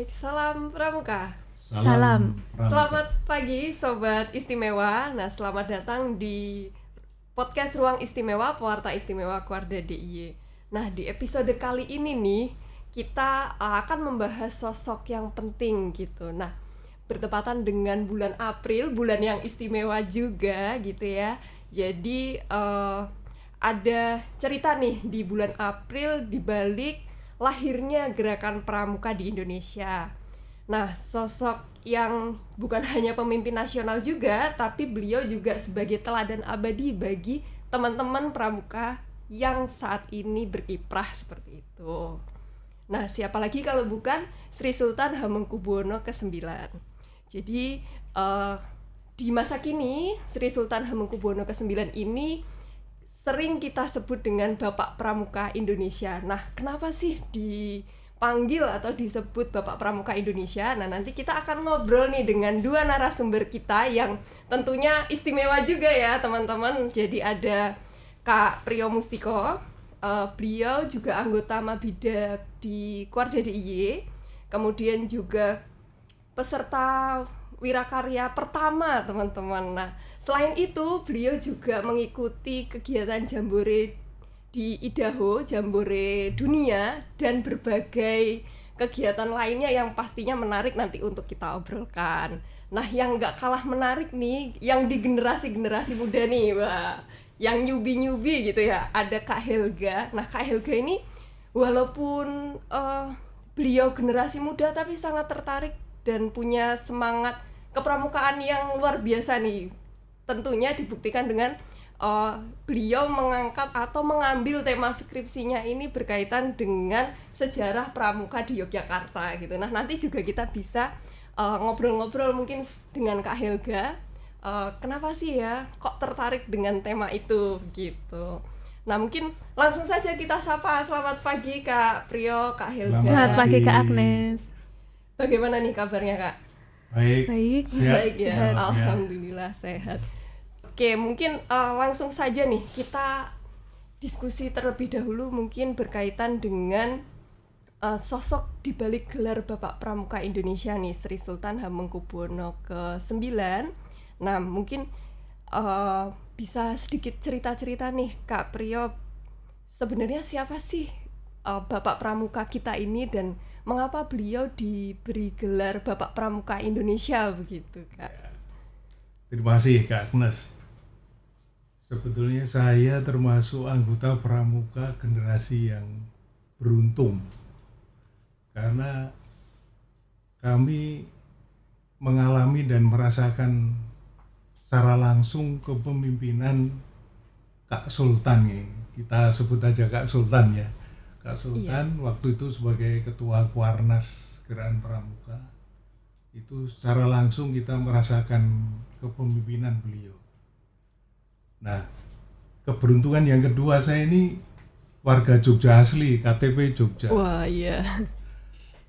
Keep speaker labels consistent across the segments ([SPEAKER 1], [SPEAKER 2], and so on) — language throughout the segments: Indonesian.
[SPEAKER 1] Baik, salam pramuka.
[SPEAKER 2] Salam.
[SPEAKER 1] Selamat pagi Sobat Istimewa. Nah, selamat datang di podcast Ruang Istimewa Pewarta Istimewa Keluarga DIY. Nah, di episode kali ini nih, kita akan membahas sosok yang penting gitu. Nah, bertepatan dengan bulan April, bulan yang istimewa juga gitu ya. Jadi, ada cerita nih di bulan April di balik lahirnya gerakan pramuka di Indonesia. Nah, sosok yang bukan hanya pemimpin nasional juga, tapi beliau juga sebagai teladan abadi bagi teman-teman pramuka yang saat ini berkiprah seperti itu. Nah, siapa lagi kalau bukan Sri Sultan Hamengkubuwono ke-9. Jadi, di masa kini, Sri Sultan Hamengkubuwono ke-9 ini sering kita sebut dengan Bapak Pramuka Indonesia. Nah, kenapa sih dipanggil atau disebut Bapak Pramuka Indonesia? Nah, nanti kita akan ngobrol nih dengan dua narasumber kita yang tentunya istimewa juga ya, teman-teman. Jadi ada Kak Priyo Mustiko, beliau juga anggota Mabida di Keluarga DIY, kemudian juga peserta Wirakarya pertama, teman-teman. Nah, selain itu, beliau juga mengikuti kegiatan Jambore di Idaho, Jambore Dunia, dan berbagai kegiatan lainnya yang pastinya menarik nanti untuk kita obrolkan. Nah, yang nggak kalah menarik nih, yang di generasi-generasi muda nih, wah, yang nyubi-nyubi gitu ya, ada Kak Helga. Nah, Kak Helga ini walaupun beliau generasi muda tapi sangat tertarik dan punya semangat kepramukaan yang luar biasa nih. Tentunya dibuktikan dengan beliau mengangkat atau mengambil tema skripsinya ini berkaitan dengan sejarah pramuka di Yogyakarta gitu. Nah, nanti juga kita bisa ngobrol-ngobrol mungkin dengan Kak Helga. Kenapa sih ya kok tertarik dengan tema itu gitu. Nah, mungkin langsung saja kita sapa. Selamat pagi Kak Priyo, Kak Helga.
[SPEAKER 2] Selamat pagi Kak Agnes.
[SPEAKER 1] Bagaimana nih kabarnya Kak?
[SPEAKER 2] Baik.
[SPEAKER 1] Baik ya, alhamdulillah sehat. Oke, mungkin langsung saja nih kita diskusi terlebih dahulu mungkin berkaitan dengan sosok di balik gelar Bapak Pramuka Indonesia nih, Sri Sultan Hamengkubuwono ke-9. Nah, mungkin bisa sedikit cerita-cerita nih Kak Priyo, sebenarnya siapa sih Bapak Pramuka kita ini dan mengapa beliau diberi gelar Bapak Pramuka Indonesia begitu, Kak?
[SPEAKER 3] Terima kasih Kak Agnes. Sebetulnya saya termasuk anggota pramuka generasi yang beruntung karena kami mengalami dan merasakan secara langsung kepemimpinan Kak Sultan ya. Kita sebut aja Kak Sultan ya. Kak Sultan waktu itu sebagai ketua Kuarnas Gerakan Pramuka itu secara langsung kita merasakan kepemimpinan beliau. Nah, keberuntungan yang kedua, saya ini warga Jogja asli, KTP Jogja.
[SPEAKER 1] Wah, iya.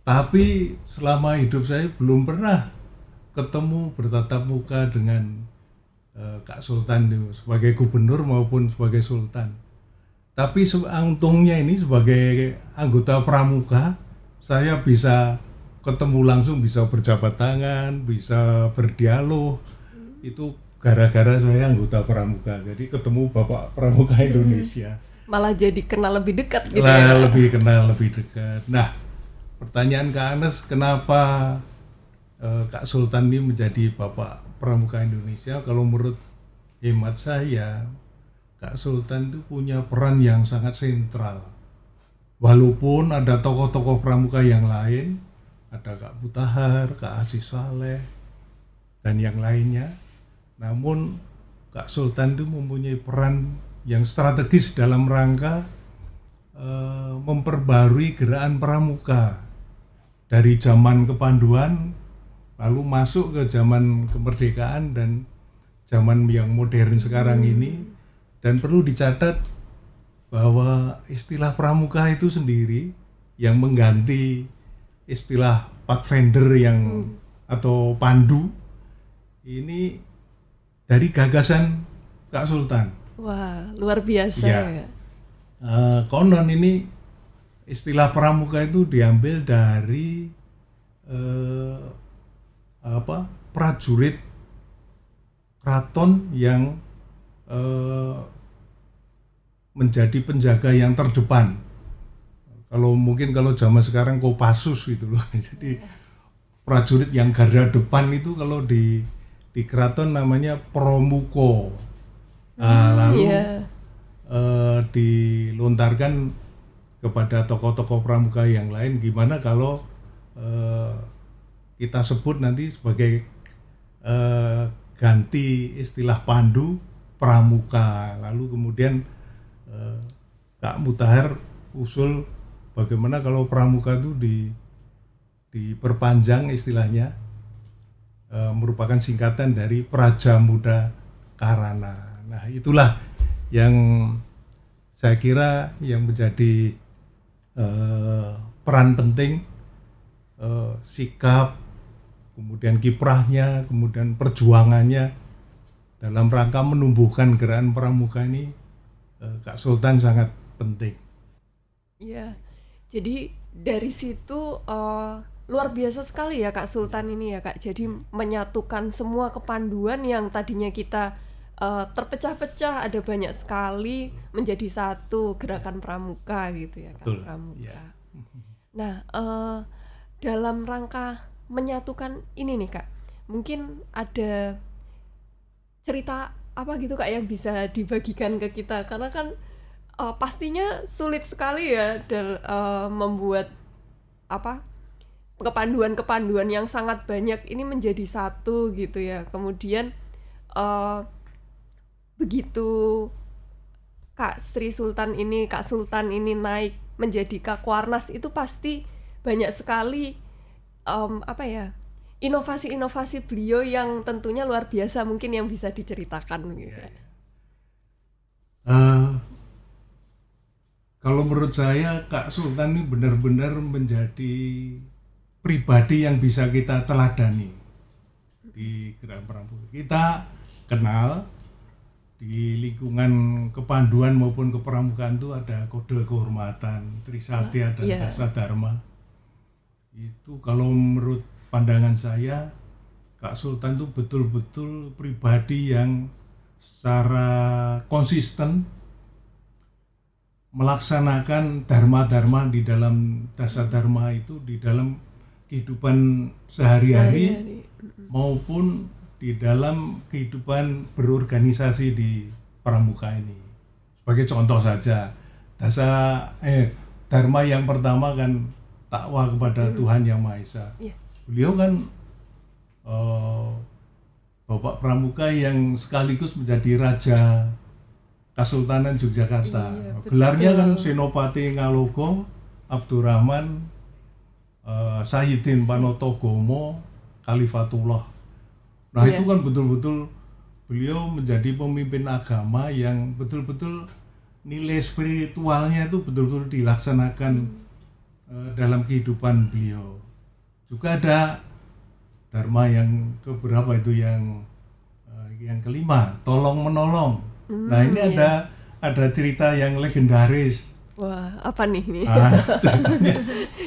[SPEAKER 3] Tapi selama hidup saya belum pernah ketemu bertatap muka dengan Kak Sultan itu sebagai gubernur maupun sebagai sultan. Tapi untungnya ini sebagai anggota pramuka saya bisa ketemu langsung, bisa berjabat tangan, bisa berdialog. Itu gara-gara saya anggota pramuka. Jadi ketemu Bapak Pramuka Indonesia.
[SPEAKER 1] Malah jadi kenal lebih dekat gitu
[SPEAKER 3] ya.
[SPEAKER 1] Lebih
[SPEAKER 3] kenal lebih dekat. Nah, pertanyaan Kak Anes, kenapa Kak Sultan ini menjadi Bapak Pramuka Indonesia? Kalau menurut hemat saya, Kak Sultan itu punya peran yang sangat sentral. Walaupun ada tokoh-tokoh pramuka yang lain, ada Kak Butahar, Kak Haji Saleh, dan yang lainnya. Namun Kak Sultan itu mempunyai peran yang strategis dalam rangka memperbarui gerakan pramuka dari zaman kepanduan lalu masuk ke zaman kemerdekaan dan zaman yang modern sekarang ini. Dan perlu dicatat bahwa istilah pramuka itu sendiri yang mengganti istilah pathfinder yang atau pandu ini dari gagasan Kak Sultan.
[SPEAKER 1] Wah, luar biasa ya.
[SPEAKER 3] Konon ini istilah pramuka itu diambil dari prajurit keraton yang menjadi penjaga yang terdepan. Kalau zaman sekarang Kopassus gitu loh. Jadi prajurit yang garda depan itu kalau di keraton namanya Pramuka. Lalu dilontarkan kepada tokoh-tokoh pramuka yang lain, gimana kalau kita sebut nanti sebagai ganti istilah Pandu Pramuka. Lalu kemudian Kak Mutahar usul bagaimana kalau Pramuka itu diperpanjang istilahnya, merupakan singkatan dari Praja Muda Karana. Nah, itulah yang saya kira yang menjadi peran penting, sikap, kemudian kiprahnya, kemudian perjuangannya dalam rangka menumbuhkan gerakan pramuka ini. Kak Sultan sangat penting.
[SPEAKER 1] Iya, jadi dari situ luar biasa sekali ya Kak Sultan ini ya Kak. Jadi menyatukan semua kepanduan yang tadinya kita terpecah-pecah, ada banyak sekali menjadi satu gerakan pramuka gitu ya Kak.
[SPEAKER 3] Betul.
[SPEAKER 1] Pramuka.
[SPEAKER 3] Ya.
[SPEAKER 1] Nah, dalam rangka menyatukan ini nih Kak, mungkin ada cerita apa gitu Kak yang bisa dibagikan ke kita, karena kan pastinya sulit sekali ya dan membuat kepanduan yang sangat banyak ini menjadi satu gitu ya. Kemudian begitu Kak Sultan ini naik menjadi Kakwarnas, itu pasti banyak sekali inovasi-inovasi beliau yang tentunya luar biasa, mungkin yang bisa diceritakan gitu.
[SPEAKER 3] Kalau menurut saya Kak Sultan ini benar-benar menjadi pribadi yang bisa kita teladani di gerakan pramuka. Kita kenal di lingkungan kepanduan maupun kepramukaan itu ada kode kehormatan, Trisatya dan Dasa Dharma. Itu kalau menurut pandangan saya, Kak Sultan itu betul-betul pribadi yang secara konsisten melaksanakan dharma-dharma di dalam Dasa Dharma itu di dalam kehidupan sehari-hari maupun di dalam kehidupan berorganisasi di pramuka ini. Sebagai contoh saja, dharma yang pertama kan takwa kepada Tuhan Yang Maha Esa. Beliau kan Bapak Pramuka yang sekaligus menjadi Raja Kasultanan Yogyakarta. Gelarnya kan Senopati Ngalogo Abdurrahman Sayyidin Panotogomo Khalifatullah. Nah itu kan betul-betul beliau menjadi pemimpin agama yang betul-betul nilai spiritualnya itu betul-betul dilaksanakan dalam kehidupan beliau. Juga ada dharma yang keberapa itu yang kelima, tolong menolong. Nah ini ada cerita yang legendaris.
[SPEAKER 1] Wah, apa nih ini?
[SPEAKER 3] Ceritanya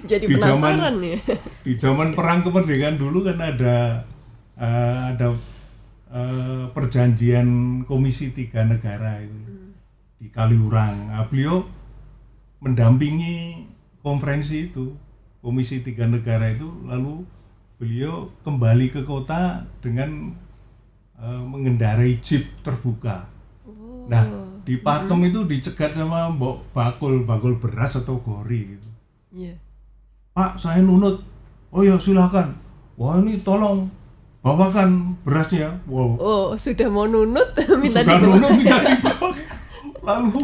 [SPEAKER 1] jadi penasaran nih.
[SPEAKER 3] Di zaman perang kemerdekaan dulu kan ada perjanjian Komisi 3 negara itu di Kaliurang. Nah, beliau mendampingi konferensi itu, Komisi 3 negara itu, lalu beliau kembali ke kota dengan mengendarai jeep terbuka. Nah, di Pakem itu dicegat sama mbok bakul beras atau gori gitu. Pak, saya nunut. Oh ya, silakan. Wah, ini tolong bawakan berasnya. Wow.
[SPEAKER 1] Oh, sudah mau nunut minta
[SPEAKER 3] dibawa. Lalu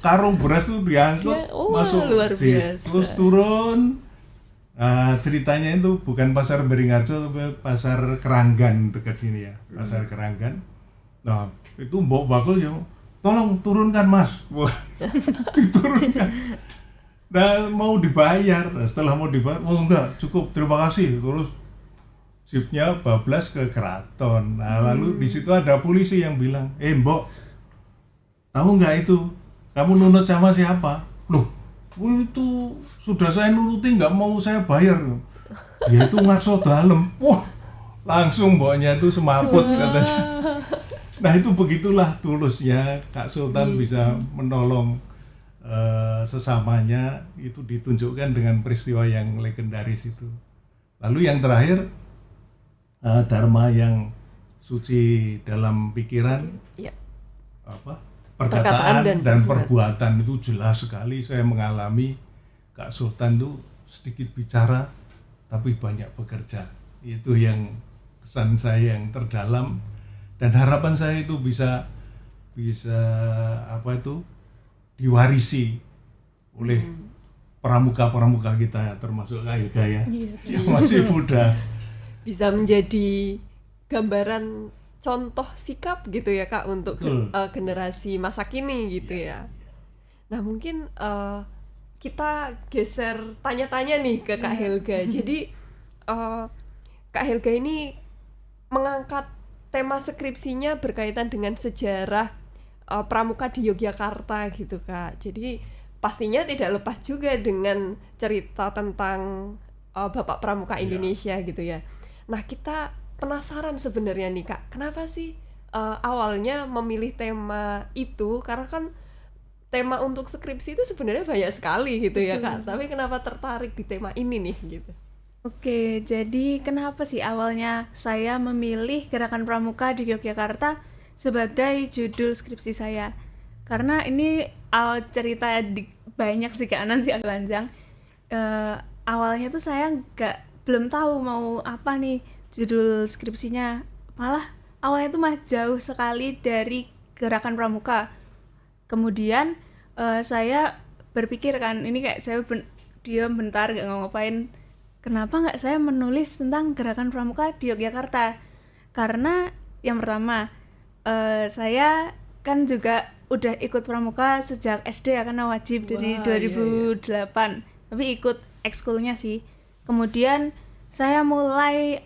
[SPEAKER 3] karung beras itu diangkut masuk
[SPEAKER 1] luar biasa.
[SPEAKER 3] Terus turun. Ceritanya itu bukan pasar Beringharjo tapi pasar Keranggan dekat sini ya, pasar Keranggan. Nah itu mbok bakul ya, tolong turunkan mas. Wah, diturunkan. Dan mau dibayar. Setelah mau dibayar, oh enggak cukup, terima kasih. Terus jeepnya bablas ke keraton. Nah lalu di situ ada polisi yang bilang, mbok, tahu nggak itu kamu nunut sama siapa? Loh, itu sudah saya nuruti, nggak mau saya bayar. dia itu ngaso dalam, wah langsung mboknya itu semaput katanya. Nah itu begitulah tulusnya Kak Sultan bisa menolong sesamanya, itu ditunjukkan dengan peristiwa yang legendaris itu. Lalu yang terakhir, dharma yang suci dalam pikiran,
[SPEAKER 1] Iya.
[SPEAKER 3] Perkataan dan perbuatan itu jelas sekali. Saya mengalami Kak Sultan itu sedikit bicara tapi banyak bekerja. Itu yang kesan saya yang terdalam, dan harapan saya itu bisa diwarisi oleh pramuka-pramuka kita, termasuk Kak Hilga ya, yang masih muda.
[SPEAKER 1] Bisa menjadi gambaran contoh sikap gitu ya Kak untuk generasi masa kini gitu ya. Nah mungkin kita geser tanya-tanya nih ke Kak Hilga. Jadi Kak Hilga ini mengangkat tema skripsinya berkaitan dengan sejarah pramuka di Yogyakarta gitu Kak. Jadi pastinya tidak lepas juga dengan cerita tentang Bapak Pramuka Indonesia gitu ya. Nah kita penasaran sebenarnya nih Kak, kenapa sih awalnya memilih tema itu? Karena kan tema untuk skripsi itu sebenarnya banyak sekali gitu ya Kak. Tapi kenapa tertarik di tema ini nih gitu?
[SPEAKER 2] Oke, jadi kenapa sih awalnya saya memilih Gerakan Pramuka di Yogyakarta sebagai judul skripsi saya? Karena ini cerita banyak sih Kak, nanti agak panjang. Awalnya tuh saya belum tahu mau apa nih judul skripsinya. Malah awalnya tuh jauh sekali dari Gerakan Pramuka. Kemudian saya berpikir kan, ini kayak saya diam bentar gak ngapain, kenapa nggak saya menulis tentang Gerakan Pramuka di Yogyakarta? Karena yang pertama, saya kan juga udah ikut pramuka sejak SD ya, karena wajib dari 2008. Tapi ikut ekskulnya sih. Kemudian saya mulai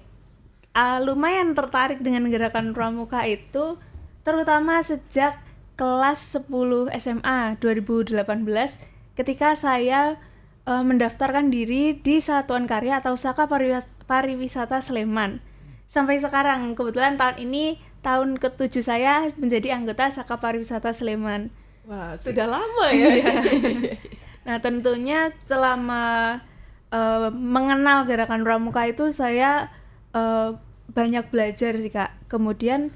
[SPEAKER 2] lumayan tertarik dengan Gerakan Pramuka itu, terutama sejak kelas 10 SMA 2018 ketika saya mendaftarkan diri di Satuan Karya atau Saka Pariwisata Sleman. Sampai sekarang, kebetulan tahun ini tahun ke-7 saya menjadi anggota Saka Pariwisata Sleman.
[SPEAKER 1] Wah, sudah lama ya.
[SPEAKER 2] Nah, tentunya selama mengenal Gerakan Pramuka itu saya banyak belajar sih Kak. Kemudian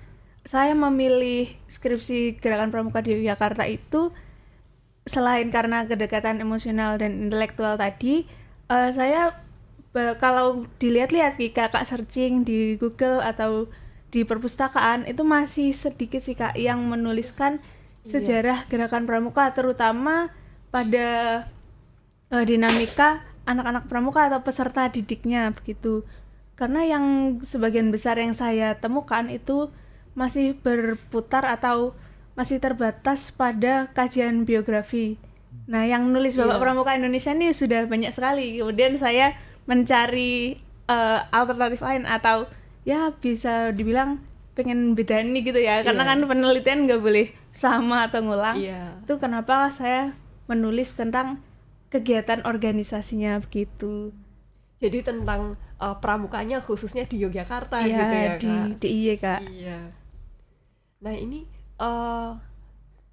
[SPEAKER 2] saya memilih skripsi Gerakan Pramuka di Yogyakarta itu selain karena kedekatan emosional dan intelektual tadi, saya kalau dilihat-lihat Kakak searching di Google atau di perpustakaan itu masih sedikit sih Kak yang menuliskan sejarah Gerakan Pramuka, terutama pada dinamika anak-anak pramuka atau peserta didiknya begitu. Karena yang sebagian besar yang saya temukan itu masih berputar atau masih terbatas pada kajian biografi. Nah, yang nulis Bapak Pramuka Indonesia ini sudah banyak sekali. Kemudian saya mencari alternatif lain atau ya bisa dibilang pengen bedani gitu ya. Karena kan penelitian nggak boleh sama atau ngulang. Itu kenapa saya menulis tentang kegiatan organisasinya begitu.
[SPEAKER 1] Jadi tentang pramukanya khususnya di Yogyakarta gitu ya Kak?
[SPEAKER 2] Di DIY Kak.
[SPEAKER 1] Iya. Nah ini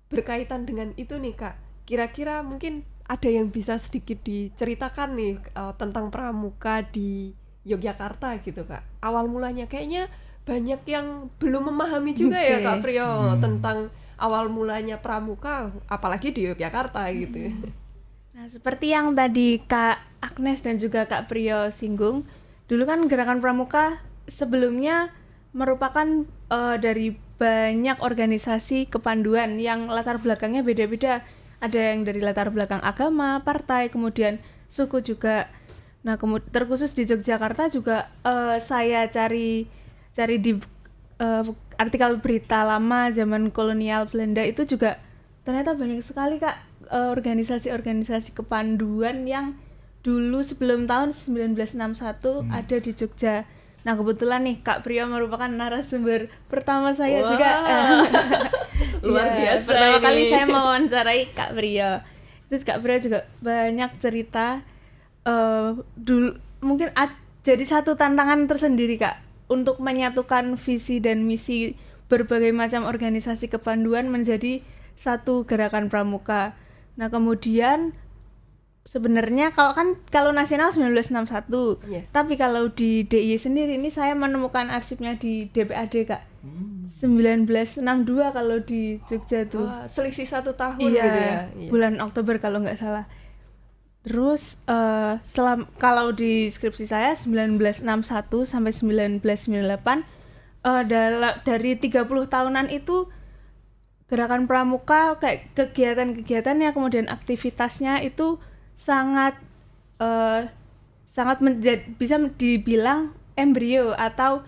[SPEAKER 1] berkaitan dengan itu nih Kak, kira-kira mungkin ada yang bisa sedikit diceritakan nih tentang pramuka di Yogyakarta gitu Kak. Awal mulanya kayaknya banyak yang belum memahami juga ya Kak Priyo tentang awal mulanya pramuka, apalagi di Yogyakarta gitu.
[SPEAKER 2] Nah, seperti yang tadi Kak Agnes dan juga Kak Priyo singgung, dulu kan Gerakan Pramuka sebelumnya merupakan dari banyak organisasi kepanduan yang latar belakangnya beda-beda. Ada yang dari latar belakang agama, partai, kemudian suku juga. Nah, terkhusus di Yogyakarta juga saya cari di artikel berita lama zaman kolonial Belanda itu juga ternyata banyak sekali Kak organisasi-organisasi kepanduan yang dulu sebelum tahun 1961 ada di Jogja. Nah, kebetulan nih Kak Priyo merupakan narasumber pertama saya juga.
[SPEAKER 1] Luar biasa.
[SPEAKER 2] Pertama kali saya mewawancarai Kak Priyo. Itu Kak Priyo juga banyak cerita dulu mungkin jadi satu tantangan tersendiri Kak untuk menyatukan visi dan misi berbagai macam organisasi kepanduan menjadi satu gerakan pramuka. Nah, kemudian sebenarnya kalau nasional 1961, tapi kalau di DIY sendiri ini saya menemukan arsipnya di DPAD Kak. 1962 kalau di Jogja tuh.
[SPEAKER 1] Wah, selisih 1 tahun
[SPEAKER 2] Iya,
[SPEAKER 1] gitu ya. Iya.
[SPEAKER 2] bulan Oktober kalau nggak salah. Terus kalau di skripsi saya 1961 sampai 1998 dari 30 tahunan itu gerakan pramuka kayak kegiatan-kegiatannya kemudian aktivitasnya itu sangat bisa dibilang embrio atau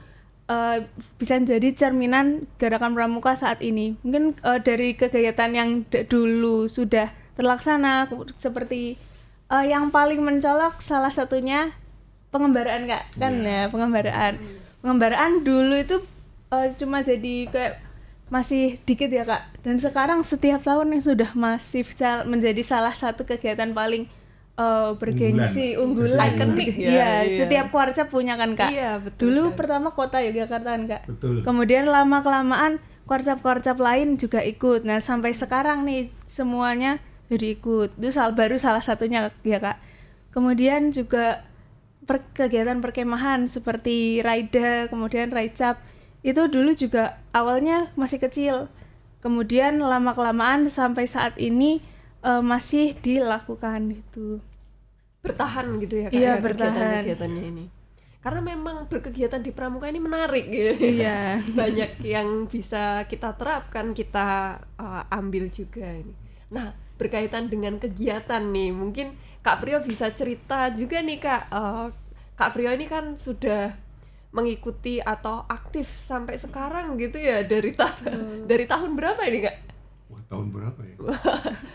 [SPEAKER 2] bisa jadi cerminan gerakan pramuka saat ini. Mungkin dari kegiatan yang dulu sudah terlaksana seperti yang paling mencolok salah satunya pengembaraan Kak, kan ya pengembaraan dulu itu cuma jadi kayak masih dikit ya Kak, dan sekarang setiap tahun yang sudah masif menjadi salah satu kegiatan paling bergengsi, unggulan,
[SPEAKER 1] ikonik ya.
[SPEAKER 2] Iya, setiap Kuarcap punya kan Kak.
[SPEAKER 1] Iya, betul.
[SPEAKER 2] Dulu
[SPEAKER 1] kan.
[SPEAKER 2] pertama kota Yogyakarta kan Kak.
[SPEAKER 3] Betul.
[SPEAKER 2] Kemudian lama kelamaan Kuarcap lain juga ikut. Nah, sampai sekarang nih semuanya jadi ikut. Itu baru salah satunya ya Kak. Kemudian juga kegiatan perkemahan seperti Raida, kemudian Raicap. Itu dulu juga awalnya masih kecil. Kemudian lama-kelamaan sampai saat ini masih dilakukan itu.
[SPEAKER 1] Bertahan gitu ya Kak,
[SPEAKER 2] Iya,
[SPEAKER 1] ya,
[SPEAKER 2] bertahan.
[SPEAKER 1] kegiatan-kegiatannya ini. Karena memang berkegiatan di pramuka ini menarik gitu.
[SPEAKER 2] Iya.
[SPEAKER 1] Banyak yang bisa kita terapkan, kita ambil juga ini. Nah, berkaitan dengan kegiatan nih, mungkin Kak Priyo bisa cerita juga nih Kak. Kak Priyo ini kan sudah mengikuti atau aktif sampai sekarang gitu ya, dari tahun berapa ini Kak?
[SPEAKER 3] Wah, tahun berapa ya?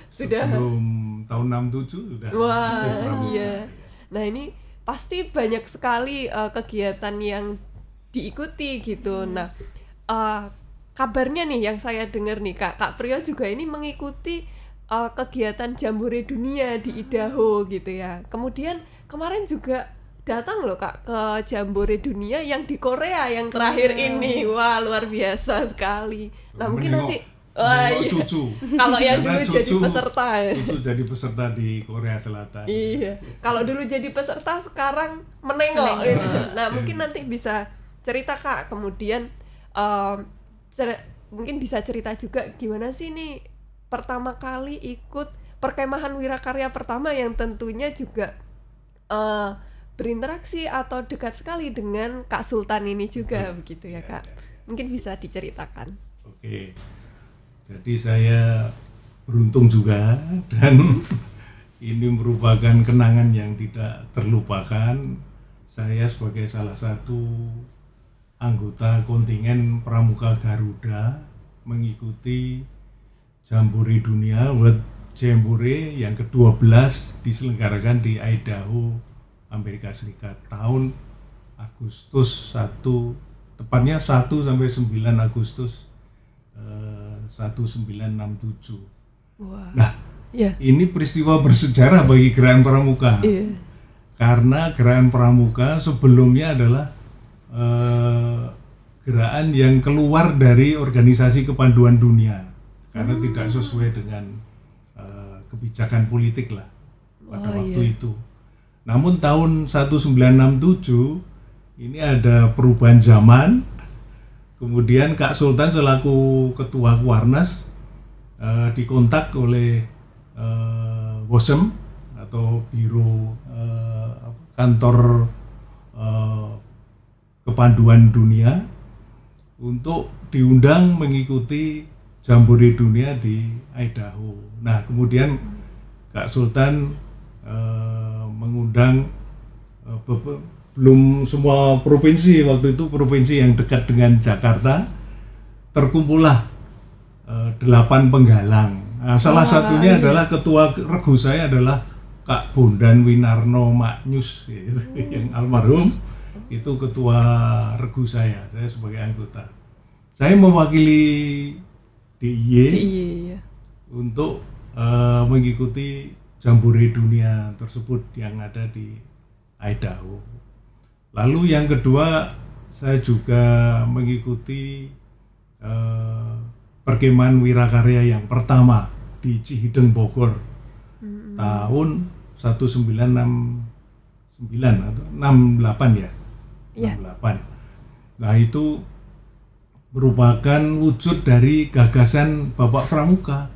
[SPEAKER 1] Sudah.
[SPEAKER 3] Sebelum tahun 67 sudah.
[SPEAKER 1] Wah,
[SPEAKER 3] aktif pramuka.
[SPEAKER 1] iya. Nah, ini pasti banyak sekali kegiatan yang diikuti gitu. Nah, kabarnya nih yang saya dengar nih Kak Priyo juga ini mengikuti kegiatan Jambore Dunia di Idaho gitu ya. Kemudian kemarin juga datang loh Kak ke Jambore Dunia yang di Korea yang terakhir ini. Wah, luar biasa sekali. Nah, mungkin nanti
[SPEAKER 3] cucu.
[SPEAKER 1] kalau yang
[SPEAKER 3] Karena
[SPEAKER 1] dulu jadi peserta.
[SPEAKER 3] Cucu jadi peserta di Korea Selatan.
[SPEAKER 1] Iya. Kalau dulu jadi peserta, sekarang menengok. Gitu. Nah, mungkin nanti bisa cerita Kak. Kemudian mungkin bisa cerita juga gimana sih nih pertama kali ikut perkemahan Wirakarya pertama yang tentunya juga berinteraksi atau dekat sekali dengan Kak Sultan ini juga begitu ya Kak. Mungkin bisa diceritakan.
[SPEAKER 3] Oke. Jadi saya beruntung juga dan ini merupakan kenangan yang tidak terlupakan. Saya sebagai salah satu anggota kontingen Pramuka Garuda mengikuti Jambore Dunia World Jambore yang ke-12 diselenggarakan di Idaho, Amerika Serikat tahun Agustus 1, tepatnya 1 sampai 9 Agustus 1967.
[SPEAKER 1] Wah.
[SPEAKER 3] Nah,
[SPEAKER 1] Iya.
[SPEAKER 3] ini peristiwa bersejarah bagi Gerakan Pramuka.
[SPEAKER 1] Iya.
[SPEAKER 3] Karena Gerakan Pramuka sebelumnya adalah gerakan yang keluar dari organisasi kepanduan dunia karena tidak sesuai dengan kebijakan politik lah pada waktu itu. Namun tahun 1967 ini ada perubahan zaman. Kemudian Kak Sultan selaku ketua Kuarnas dikontak oleh WOSEM atau Biro Kantor Kepanduan Dunia untuk diundang mengikuti Jambore Dunia di Idaho. Nah, kemudian Kak Sultan mengundang belum semua provinsi, waktu itu provinsi yang dekat dengan Jakarta, terkumpullah 8 penggalang. Nah, salah satunya adalah ketua regu saya adalah Kak Bondan Winarno Maknyus yang almarhum, itu ketua regu saya sebagai anggota. Saya mewakili DIY untuk mengikuti Jambore Dunia tersebut yang ada di Idaho. Lalu yang kedua, saya juga mengikuti perkemahan wirakarya yang pertama di Cihideng Bogor tahun 1969 atau 68 ya.
[SPEAKER 1] Iya.
[SPEAKER 3] 68. Nah, itu merupakan wujud dari gagasan Bapak Pramuka.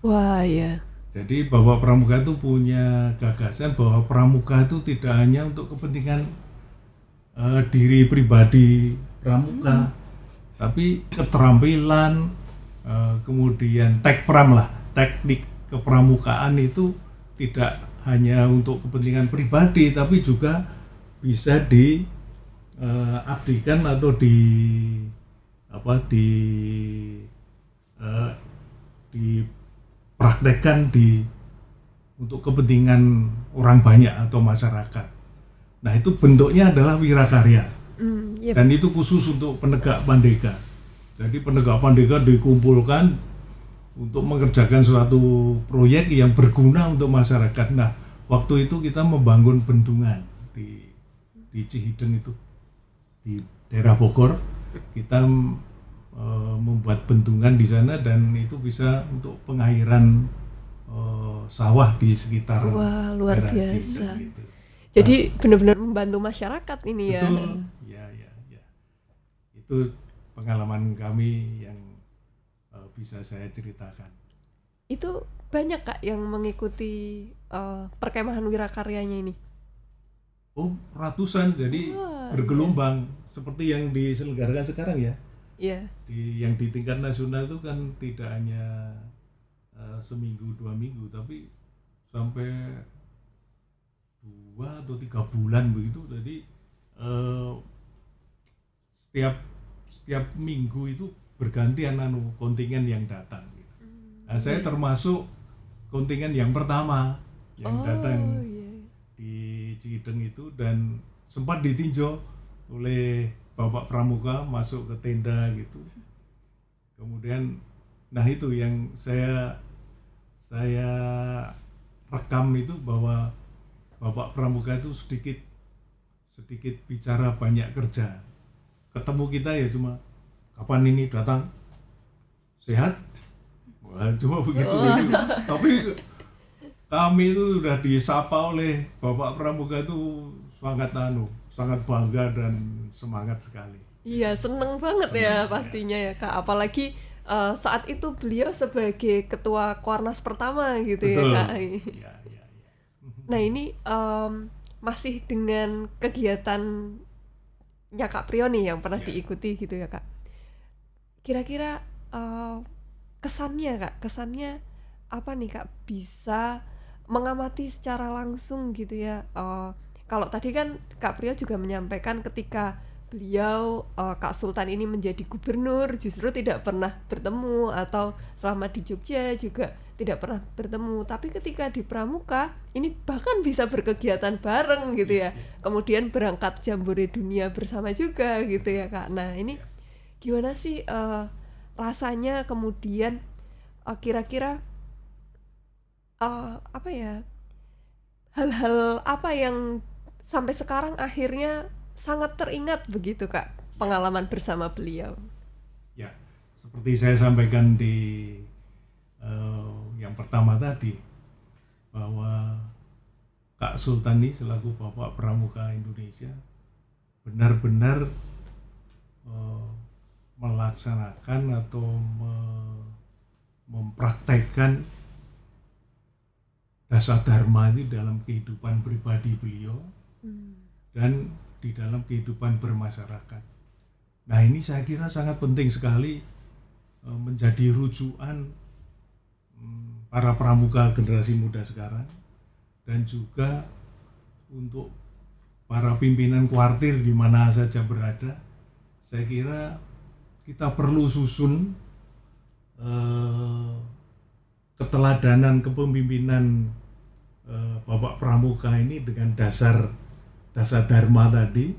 [SPEAKER 1] Wah, ya.
[SPEAKER 3] Jadi Bapak Pramuka itu punya gagasan bahwa pramuka itu tidak hanya untuk kepentingan diri pribadi pramuka, tapi keterampilan, kemudian tekpram lah, teknik kepramukaan itu tidak hanya untuk kepentingan pribadi, tapi juga bisa diabdikan atau dipraktekkan untuk kepentingan orang banyak atau masyarakat. Nah, itu bentuknya adalah wirakarya.
[SPEAKER 1] Yep.
[SPEAKER 3] Dan itu khusus untuk penegak pandega. Jadi penegak pandega dikumpulkan untuk mengerjakan suatu proyek yang berguna untuk masyarakat. Nah, waktu itu kita membangun bendungan di Cihideng itu, di daerah Bogor. Kita membuat bendungan di sana dan itu bisa untuk pengairan sawah di sekitar.
[SPEAKER 1] Wah, luar
[SPEAKER 3] daerah
[SPEAKER 1] biasa.
[SPEAKER 3] Cihideng itu.
[SPEAKER 1] Jadi benar-benar membantu masyarakat ini ya.
[SPEAKER 3] Betul. Ya. Itu pengalaman kami yang bisa saya ceritakan.
[SPEAKER 1] Itu banyak Kak yang mengikuti perkemahan wirakaryanya ini.
[SPEAKER 3] Oh, ratusan, jadi
[SPEAKER 1] Wah,
[SPEAKER 3] bergelombang seperti yang diselenggarakan sekarang ya.
[SPEAKER 1] Iya.
[SPEAKER 3] Yang di tingkat nasional itu kan tidak hanya seminggu 2 minggu, tapi sampai 2 atau 3 bulan begitu. Jadi setiap minggu itu bergantian kontingen yang datang gitu. Nah, saya termasuk kontingen yang pertama yang datang
[SPEAKER 1] iya.
[SPEAKER 3] di Cihideng itu, dan sempat ditinjau oleh Bapak Pramuka masuk ke tenda gitu. Kemudian nah itu yang saya rekam itu, bahwa Bapak Pramuka itu sedikit bicara, banyak kerja. Ketemu kita ya cuma kapan ini datang, sehat, wah cuma begitu. Tapi kami itu sudah disapa oleh Bapak Pramuka itu sangat bangga dan semangat sekali.
[SPEAKER 1] Iya, seneng banget ya pastinya ya Kak. Apalagi saat itu beliau sebagai ketua Kuarnas pertama gitu.
[SPEAKER 3] Betul.
[SPEAKER 1] Ya Kak.
[SPEAKER 3] Ya.
[SPEAKER 1] Nah ini masih dengan kegiatannya Kak Priyo nih yang pernah diikuti gitu ya Kak. Kira-kira kesannya apa nih Kak, bisa mengamati secara langsung gitu ya. Kalau tadi kan Kak Priyo juga menyampaikan ketika beliau Kak Sultan ini menjadi gubernur justru tidak pernah bertemu, atau selama di Jogja juga tidak pernah bertemu, tapi ketika di Pramuka ini bahkan bisa berkegiatan bareng gitu ya. Kemudian berangkat jambore dunia bersama juga gitu ya Kak. Nah ini gimana sih rasanya, kemudian kira-kira apa ya, hal-hal apa yang sampai sekarang akhirnya sangat teringat begitu Kak, pengalaman bersama beliau?
[SPEAKER 3] Ya, seperti saya sampaikan di yang pertama tadi, bahwa Kak Sultan ini selaku Bapak Pramuka Indonesia benar-benar melaksanakan atau mempraktekkan dasar dharma ini dalam kehidupan pribadi beliau dan di dalam kehidupan bermasyarakat. Nah ini saya kira sangat penting sekali menjadi rujukan para pramuka generasi muda sekarang, dan juga untuk para pimpinan kuartir di mana saja berada. Saya kira kita perlu susun keteladanan kepemimpinan Bapak Pramuka ini dengan dasar dharma tadi.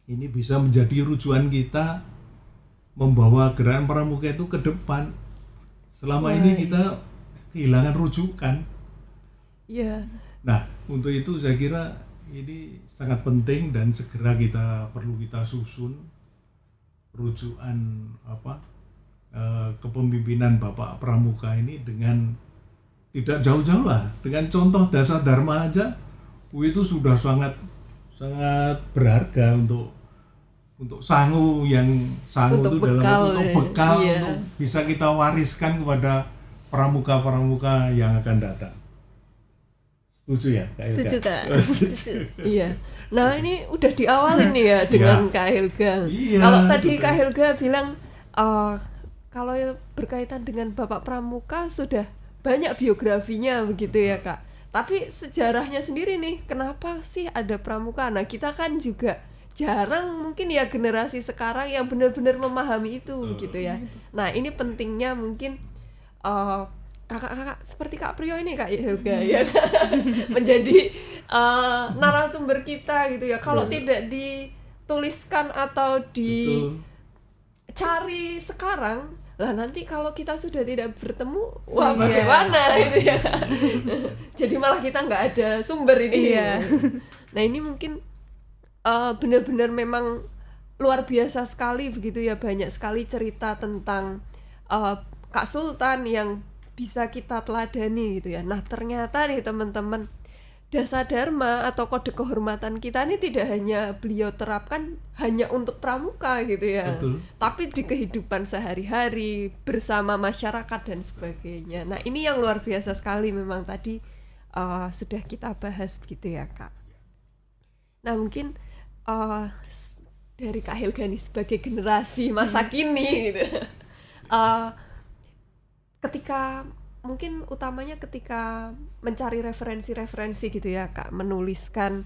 [SPEAKER 3] Ini bisa menjadi rujukan kita membawa gerakan pramuka itu ke depan. Selama ini kita kehilangan rujukan.
[SPEAKER 1] Iya.
[SPEAKER 3] Nah, untuk itu saya kira ini sangat penting dan segera perlu kita susun rujukan kepemimpinan Bapak Pramuka ini dengan tidak jauh-jauh lah, dengan contoh dasar dharma aja itu sudah sangat berharga untuk sangu
[SPEAKER 1] untuk
[SPEAKER 3] itu
[SPEAKER 1] bekal,
[SPEAKER 3] dalam bentuk bekal
[SPEAKER 1] iya.
[SPEAKER 3] untuk bisa kita wariskan kepada pramuka yang akan datang. Setuju ya Kak Helga?
[SPEAKER 2] Setuju, Kak.
[SPEAKER 3] Oh, setuju.
[SPEAKER 1] Iya. Nah, ini udah diawali nih ya dengan Kak Helga.
[SPEAKER 3] Iya,
[SPEAKER 1] Kalau tadi
[SPEAKER 3] betul.
[SPEAKER 1] Kak Helga bilang kalau berkaitan dengan Bapak Pramuka sudah banyak biografinya begitu ya Kak. Tapi sejarahnya sendiri nih, kenapa sih ada Pramuka? Nah, kita kan juga jarang mungkin ya generasi sekarang yang benar-benar memahami itu gitu ya. Nah, ini pentingnya mungkin kakak-kakak seperti Kak Priyo ini Kak Helga ya menjadi narasumber kita gitu ya. Kalau tidak dituliskan atau dicari sekarang, lah nanti kalau kita sudah tidak bertemu, wah bagaimana gitu ya Kak. Jadi malah kita nggak ada sumber ini.
[SPEAKER 2] Iya.
[SPEAKER 1] Nah, ini mungkin benar-benar memang luar biasa sekali begitu ya, banyak sekali cerita tentang Kak Sultan yang bisa kita teladani gitu ya. Nah, ternyata nih teman-teman, dasa dharma atau kode kehormatan kita ini tidak hanya beliau terapkan hanya untuk pramuka gitu ya.
[SPEAKER 3] Betul.
[SPEAKER 1] Tapi di kehidupan sehari-hari bersama masyarakat dan sebagainya. Nah, ini yang luar biasa sekali memang tadi sudah kita bahas gitu ya Kak. Nah, mungkin dari Kak Helga nih sebagai generasi masa kini gitu. Ketika mungkin utamanya ketika mencari referensi-referensi gitu ya Kak, menuliskan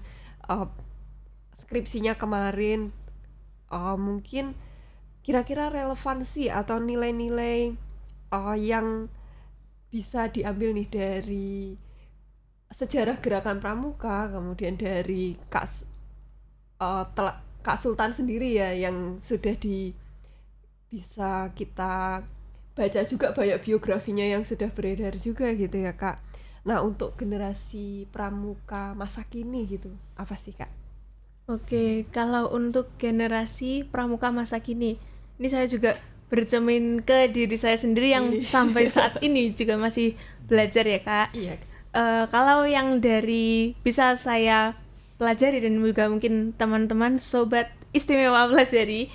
[SPEAKER 1] skripsinya kemarin, mungkin kira-kira relevansi atau nilai-nilai yang bisa diambil nih dari sejarah gerakan pramuka, kemudian dari Kak Sultan sendiri ya yang sudah bisa kita baca juga, banyak biografinya yang sudah beredar juga gitu ya Kak. Nah, untuk generasi pramuka masa kini gitu, apa sih Kak?
[SPEAKER 2] Oke, kalau untuk generasi pramuka masa kini, ini saya juga bercermin ke diri saya sendiri yang sampai saat ini juga masih belajar ya Kak.
[SPEAKER 1] Iya.
[SPEAKER 2] Kalau yang dari bisa saya pelajari dan juga mungkin teman-teman sobat istimewa pelajari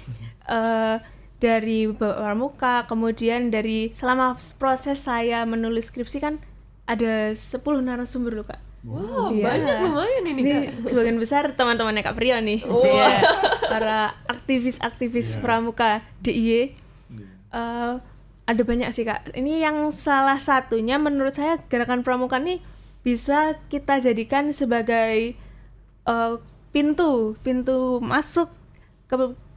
[SPEAKER 2] dari Bapak Pramuka, kemudian dari selama proses saya menulis skripsi kan ada 10 narasumber loh Kak.
[SPEAKER 1] Wow,
[SPEAKER 2] Iya.
[SPEAKER 1] banyak lumayan ini Kak.
[SPEAKER 2] Sebagian besar teman-temannya Kak Priyo nih.
[SPEAKER 1] Wow.
[SPEAKER 2] Iya, para aktivis pramuka DIY. Ada banyak sih Kak. Ini yang salah satunya menurut saya gerakan pramuka ini bisa kita jadikan sebagai pintu masuk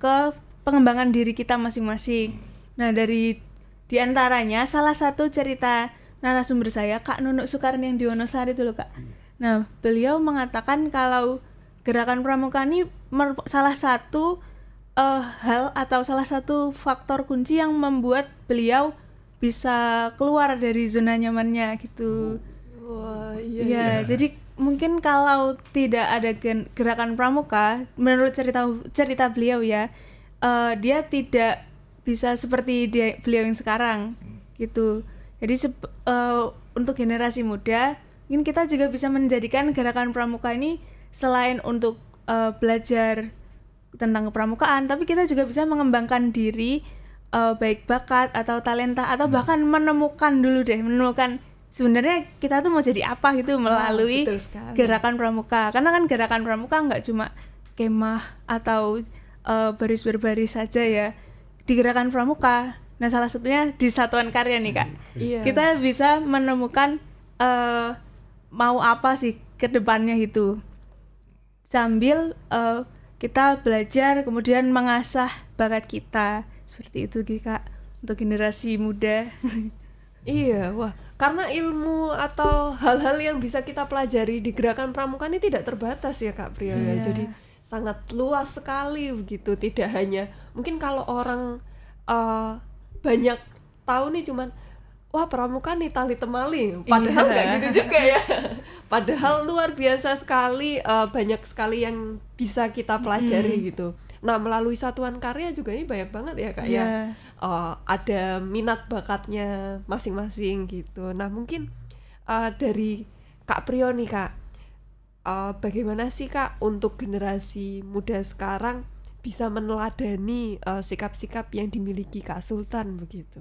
[SPEAKER 2] ke pengembangan diri kita masing-masing. Nah, di antaranya salah satu cerita narasumber saya Kak Nunuk Soekarni yang di Wonosari itu loh Kak. Nah, beliau mengatakan kalau gerakan pramuka ini salah satu hal atau salah satu faktor kunci yang membuat beliau bisa keluar dari zona nyamannya gitu.
[SPEAKER 1] Wah,
[SPEAKER 2] Ya,
[SPEAKER 1] iya.
[SPEAKER 2] jadi mungkin kalau tidak ada gerakan pramuka, menurut cerita beliau ya, dia tidak bisa seperti beliau yang sekarang gitu. Jadi untuk generasi muda, mungkin kita juga bisa menjadikan gerakan pramuka ini selain untuk belajar tentang kepramukaan, tapi kita juga bisa mengembangkan diri, baik bakat atau talenta, atau bahkan menemukan sebenarnya kita tuh mau jadi apa gitu melalui
[SPEAKER 1] betul sekali.
[SPEAKER 2] gerakan pramuka. Karena kan gerakan pramuka nggak cuma kemah atau baris berbaris saja ya. Di gerakan pramuka, nah salah satunya di satuan karya nih Kak.
[SPEAKER 1] Iya.
[SPEAKER 2] Kita bisa menemukan mau apa sih ke depannya itu. Sambil kita belajar kemudian mengasah bakat kita. Seperti itu Kak untuk generasi muda.
[SPEAKER 1] Iya, wah, karena ilmu atau hal-hal yang bisa kita pelajari di gerakan pramuka ini tidak terbatas ya Kak Priyo ya. Jadi sangat luas sekali begitu. Tidak hanya mungkin kalau orang banyak tahu nih cuman wah pramuka nih tali temali, padahal nggak gitu juga ya. Padahal luar biasa sekali, banyak sekali yang bisa kita pelajari gitu. Nah melalui satuan karya juga ini banyak banget ya Kak ya. Ada minat bakatnya masing-masing gitu. Nah mungkin dari Kak Priyo nih Kak, bagaimana sih Kak untuk generasi muda sekarang bisa meneladani sikap-sikap yang dimiliki Kak Sultan begitu?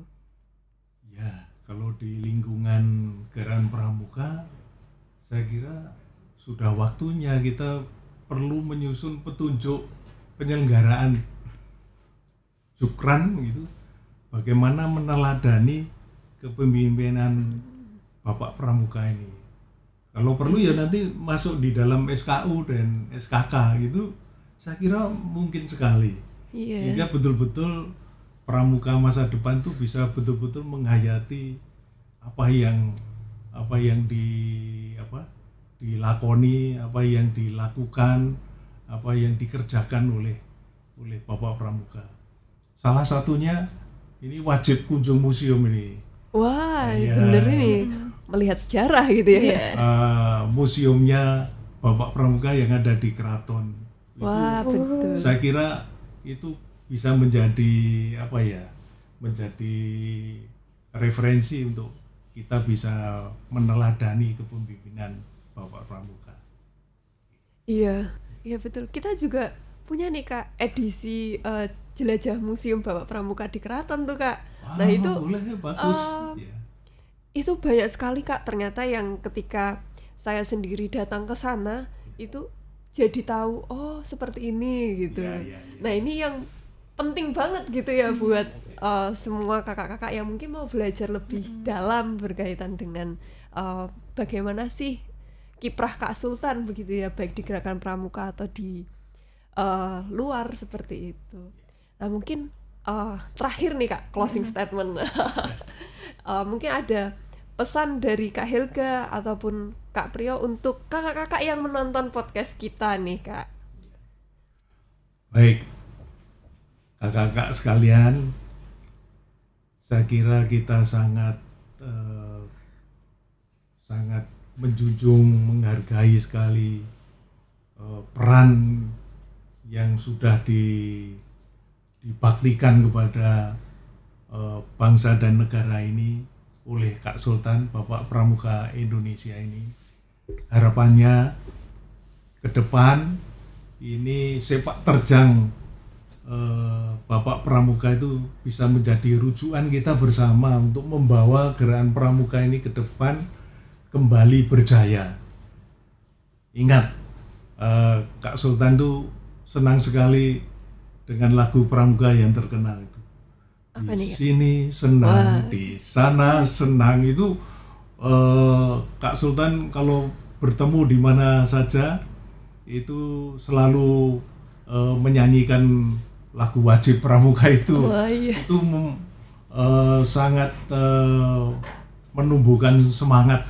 [SPEAKER 3] Ya, kalau di lingkungan Gerakan Pramuka, saya kira sudah waktunya kita perlu menyusun petunjuk penyelenggaraan Jukran gitu, bagaimana meneladani kepemimpinan Bapak Pramuka ini. Kalau perlu ya nanti masuk di dalam SKU dan SKK gitu, saya kira mungkin sekali. Sehingga betul-betul pramuka masa depan tuh bisa betul-betul menghayati apa yang dilakoni, apa yang dilakukan, apa yang dikerjakan oleh Bapak Pramuka. Salah satunya ini wajib kunjung museum ini.
[SPEAKER 1] Wah, bener ini melihat sejarah gitu ya.
[SPEAKER 3] Museumnya Bapak Pramuka yang ada di Keraton.
[SPEAKER 1] Wah, betul.
[SPEAKER 3] Saya kira itu bisa menjadi menjadi referensi untuk kita bisa meneladani kepemimpinan Bapak Pramuka.
[SPEAKER 1] Iya betul. Kita juga punya nih Kak edisi jelajah museum Bapak Pramuka di Keraton tuh Kak. Nah itu
[SPEAKER 3] boleh, bagus.
[SPEAKER 1] Itu banyak sekali Kak ternyata yang ketika saya sendiri datang ke sana itu jadi tahu oh seperti ini gitu. Nah ini yang penting banget gitu ya buat semua kakak-kakak yang mungkin mau belajar lebih dalam berkaitan dengan bagaimana sih kiprah Kak Sultan begitu ya, baik di Gerakan Pramuka atau di luar seperti itu. Nah mungkin terakhir nih Kak, closing statement. Mungkin ada pesan dari Kak Helga ataupun Kak Priyo untuk kakak-kakak yang menonton podcast kita nih Kak.
[SPEAKER 3] Baik, kakak-kakak sekalian, saya kira kita sangat menjunjung, menghargai sekali peran yang sudah dibaktikan kepada bangsa dan negara ini oleh Kak Sultan, Bapak Pramuka Indonesia ini. Harapannya ke depan ini sepak terjang Bapak Pramuka itu bisa menjadi rujukan kita bersama untuk membawa gerakan pramuka ini ke depan kembali berjaya. Ingat, Kak Sultan tuh senang sekali dengan lagu pramuka yang terkenal itu. Di sini senang, di sana senang. Itu Kak Sultan kalau bertemu di mana saja itu selalu menyanyikan lagu wajib pramuka itu. Itu sangat menumbuhkan semangat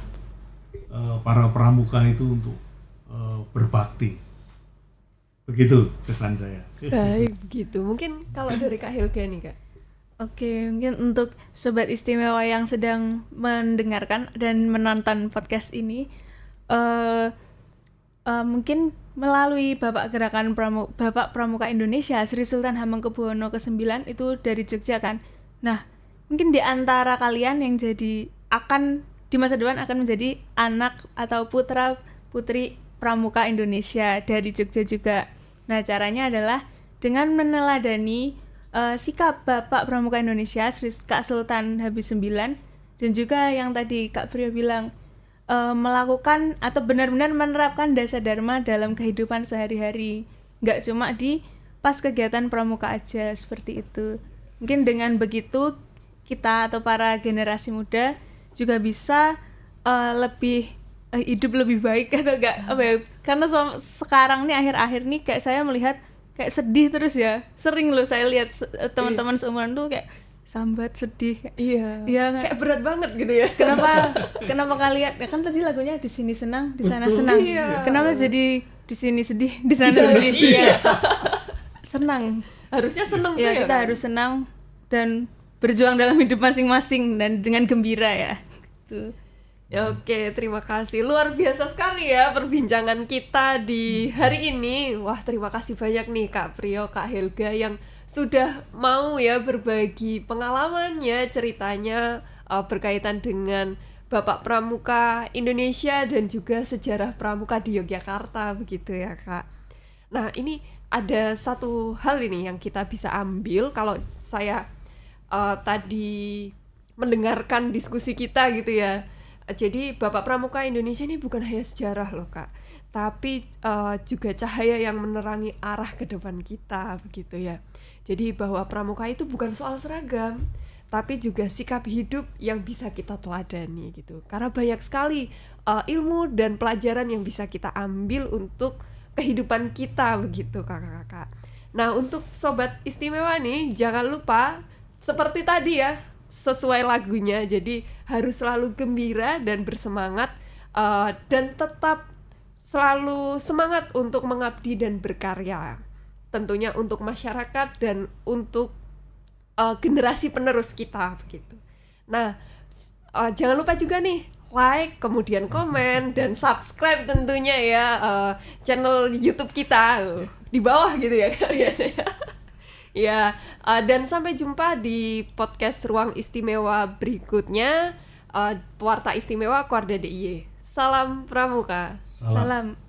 [SPEAKER 3] para pramuka itu untuk berbakti. Begitu kesan saya.
[SPEAKER 1] Baik, begitu. Mungkin kalau dari Kak Helga nih Kak.
[SPEAKER 2] Oke, mungkin untuk Sobat Istimewa yang sedang mendengarkan dan menonton podcast ini, mungkin melalui Bapak Pramuka Indonesia Sri Sultan Hamengkubuwono ke-9 itu dari Jogja kan. Nah, mungkin di antara kalian yang di masa depan akan menjadi anak atau putra putri Pramuka Indonesia dari Jogja juga. Nah, caranya adalah dengan meneladani sikap Bapak Pramuka Indonesia Sri Kak Sultan Habis 9 dan juga yang tadi Kak Priyo bilang melakukan atau benar-benar menerapkan dasar dharma dalam kehidupan sehari-hari, nggak cuma di pas kegiatan pramuka aja seperti itu. Mungkin dengan begitu kita atau para generasi muda juga bisa hidup lebih baik atau enggak karena sekarang nih akhir-akhir nih kayak saya melihat kayak sedih terus ya, sering loh saya lihat teman-teman seumuran tuh kayak sambat sedih.
[SPEAKER 1] Iya kayak berat banget gitu ya.
[SPEAKER 2] Kenapa kalian ya kan tadi lagunya di sini senang di sana senang. Kenapa jadi di sini sedih di sana sedih? Iya. Senang,
[SPEAKER 1] harusnya senang
[SPEAKER 2] ya,
[SPEAKER 1] tuh ya
[SPEAKER 2] kita
[SPEAKER 1] kan?
[SPEAKER 2] harus senang dan berjuang dalam hidup masing-masing dan dengan gembira ya. Gitu.
[SPEAKER 1] Ya, oke, terima kasih. Luar biasa sekali ya perbincangan kita di hari ini. Wah, terima kasih banyak nih Kak Priyo, Kak Helga yang sudah mau ya berbagi pengalamannya, ceritanya berkaitan dengan Bapak Pramuka Indonesia dan juga sejarah pramuka di Yogyakarta begitu ya Kak. Nah, ini ada satu hal ini yang kita bisa ambil kalau saya tadi mendengarkan diskusi kita gitu ya. Jadi Bapak Pramuka Indonesia ini bukan hanya sejarah loh Kak, tapi juga cahaya yang menerangi arah ke depan kita begitu ya. Jadi bahwa pramuka itu bukan soal seragam, tapi juga sikap hidup yang bisa kita teladani gitu. Karena banyak sekali ilmu dan pelajaran yang bisa kita ambil untuk kehidupan kita begitu kakak-kakak. Nah, untuk sobat istimewa nih, jangan lupa seperti tadi ya, sesuai lagunya, jadi harus selalu gembira dan bersemangat dan tetap selalu semangat untuk mengabdi dan berkarya, tentunya untuk masyarakat dan untuk generasi penerus kita begitu. Nah, jangan lupa juga nih like, kemudian komen dan subscribe tentunya ya channel YouTube kita di bawah gitu ya biasanya. Ya, dan sampai jumpa di podcast Ruang Istimewa berikutnya, Warta Istimewa Kuarda DIY. Salam Pramuka.
[SPEAKER 2] Salam.